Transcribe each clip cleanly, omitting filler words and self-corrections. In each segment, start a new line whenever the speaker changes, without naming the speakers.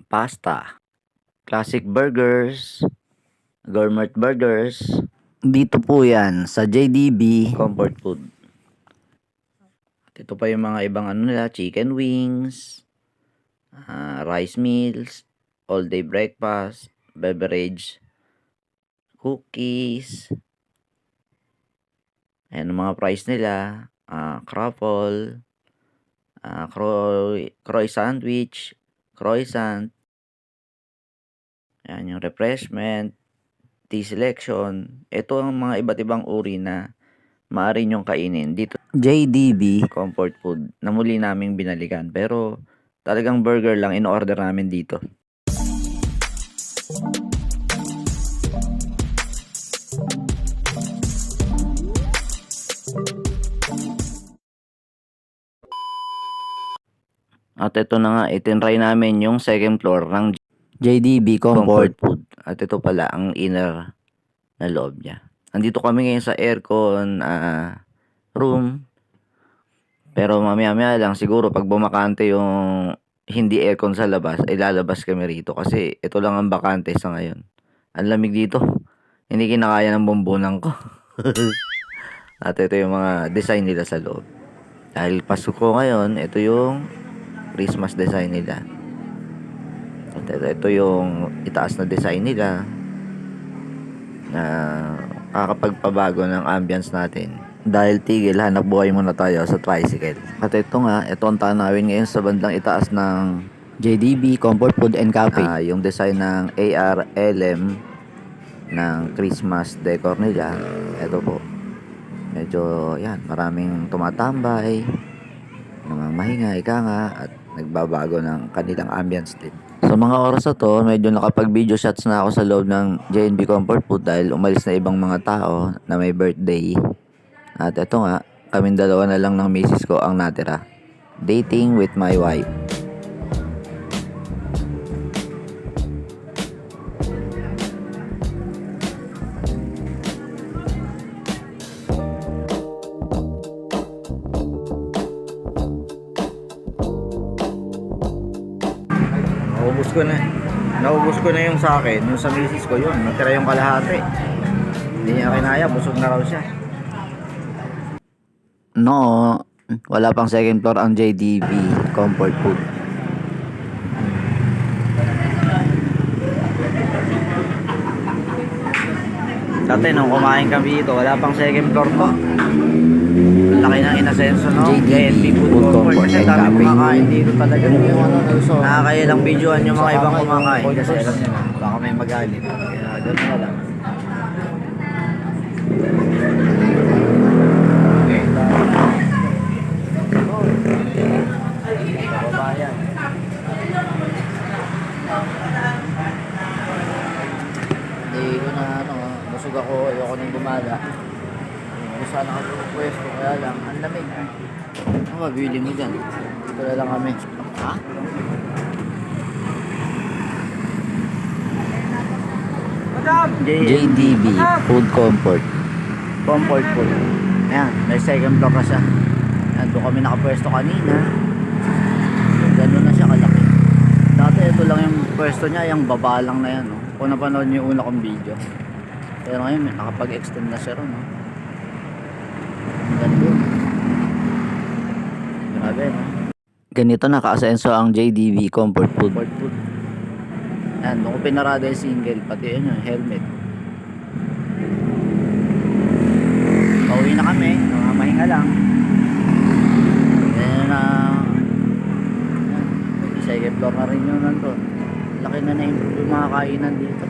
pasta, classic burgers, gourmet burgers. Dito po yan sa JDB Comfort Food. At ito pa yung mga ibang nila, chicken wings, rice meals, all day breakfast, beverage, cookies. Ayan ang mga price nila, croffle, croy sandwich, croissant. Ayan yung refreshment, tea selection. Ito ang mga iba't ibang uri na maaari nyong kainin dito. JDB Comfort Food na muli naming binalikan. Pero talagang burger lang in-order namin dito. At ito na nga, itinry namin yung second floor ng JDB Comfort Food. At ito pala ang inner na loob niya. Andito kami ngayon sa aircon room. Pero mamaya-maya lang siguro pag bumakante yung hindi aircon sa labas, ay lalabas kami rito. Kasi ito lang ang bakante sa ngayon. Ang lamig dito. Hindi kinakaya ng bumbunan ko. At ito yung mga design nila sa loob. Dahil Pasko ngayon, ito yung Christmas design nila. At ito yung itaas na design nila na kakapagpabago ng ambience natin. Dahil tigil, hanap buhay muna tayo sa tricycle. At ito nga, ito ang tanawin ngayon sa bandang itaas ng JDB Comfort Food and Cafe. Yung design ng ARLM ng Christmas decor nila. Ito po. Medyo, yan, maraming tumatambay, namamahinga, ika nga, at nagbabago ng kanilang ambience din. Sa mga oras na to, medyo nakapag-video shots na ako sa loob ng JNB Comfort Food dahil umalis na ibang mga tao na may birthday. At ito nga, kaming dalawa na lang ng misis ko ang natira. Dating with my wife. Naubos ko na yung sa akin, yung sa misis ko yun. Natira yung kalahati. Hindi niya kinaya, busog na raw siya. No, wala pang second floor ang JDB Comfort Food. Dati nung kumain kami dito, wala pang second floor to. Laki ng inasenso, no? JDB Food Comfort. Kasi dami kumakain dito talaga. Nakakailang videoan yung mga ibang kumakain. Kasi alam nyo na, baka may magalit. Kaya doon na lang. Kababayan. Hindi ko na busog ako, ayoko nang gumala. Kung saan ako pwesto, kaya lang, ang lamig. Ano ba, bili mo dyan? Dito na lang kami. Ha? JDB Food Comfort. Comfort Food. Ayan, may second floor na siya. Ayan, doon kami nakapwesto kanina. Ganun na siya kalaki. Dati ito lang yung pwesto niya, yung baba lang na yan. No? Kung napanood niyo yung una kong video. Pero ngayon, nakapag-extend na siya ron. No? Ang ganda. Grabe, no? Ganito nakaasenso ang JDB Comfort Food. Yan, doon ko pinarada yung single, pati yun yung helmet. Pauwi na kami, mahinga lang. Yan na, second floor na rin yun nandun. Laki na na-improve yung mga kainan dito.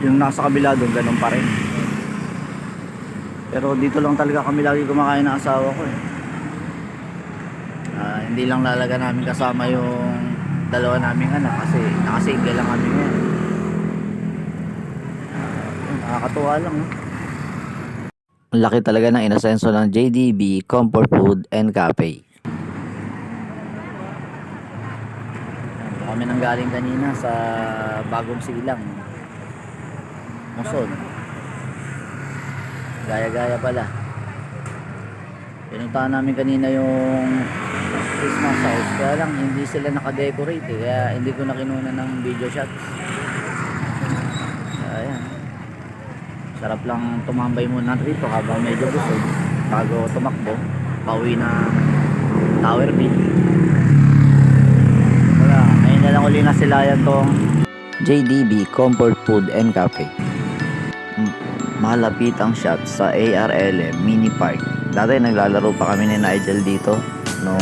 Yung nasa kabila doon, ganun pa rin. Pero dito lang talaga kami lagi kumakain ng asawa ko eh. Hindi lang lalaga namin kasama yung dalawa naming anak kasi nakasingle lang kami ngayon. Nakakatuwa lang. Laki talaga ng inasenso ng JDB Comfort Food and Cafe. Kami nang galing kanina sa Bagong Silang, Muson. Gaya-gaya pala. Pinuntahan namin kanina yung Christmas house. Kaya lang hindi sila naka-decorate eh. Kaya hindi ko na kinuna ng video shots. Ayan. Sarap lang tumambay muna rito habang medyo busog bago tumakbo pauwi na Tower Beach. Wala, ngayon na lang uli na sila yan tong JDB Comfort Food and Cafe. Malapit ang shot sa ARLM Mini Park. Dati naglalaro pa kami ni Nigel dito nung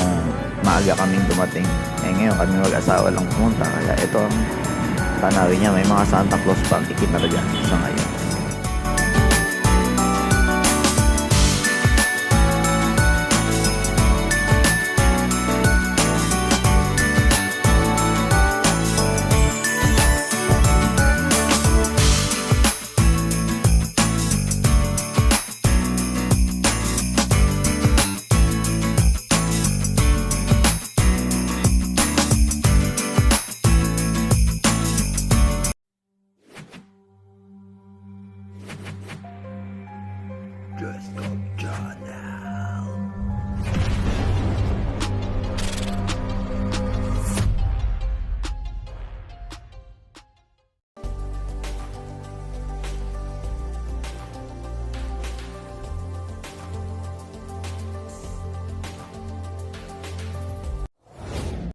maaga kaming dumating. Ngayon kami mag-asawa lang pumunta. Kaya ito ang tanawin niya. May mga Santa Claus pa ang ikinarga sa ngayon.